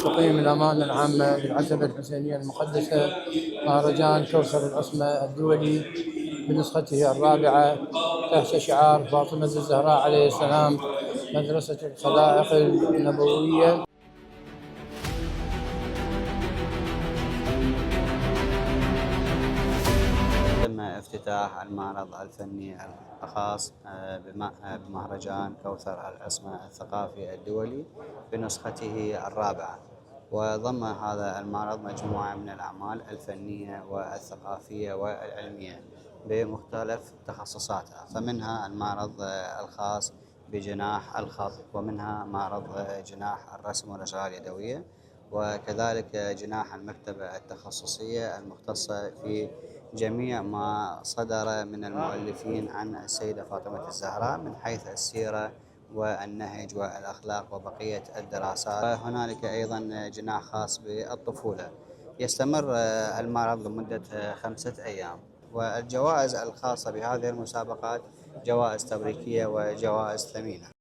تقيم الأمانة العامة للعتبة الحسينية المقدسة مهرجان كوثر العصمة الدولي بنسخته الرابعة تحت شعار فاطمة الزهراء عليه السلام مدرسة الخلائق النبوية. تم افتتاح المعرض الفني الخاص بمهرجان كوثر العصمة الثقافي الدولي بنسخته الرابعة، وضم هذا المعرض مجموعة من الأعمال الفنية والثقافية والعلمية بمختلف تخصصاتها، فمنها المعرض الخاص بجناح الخط، ومنها معرض جناح الرسم والأشغال اليدوية، وكذلك جناح المكتبة التخصصية المختصة في جميع ما صدر من المؤلفين عن السيدة فاطمة الزهراء من حيث السيرة والنهج والأخلاق وبقية الدراسات. وهنالك أيضا جناح خاص بالطفولة. يستمر المعرض لمدة 5 أيام، والجوائز الخاصة بهذه المسابقات جوائز تبريكية وجوائز ثمينة.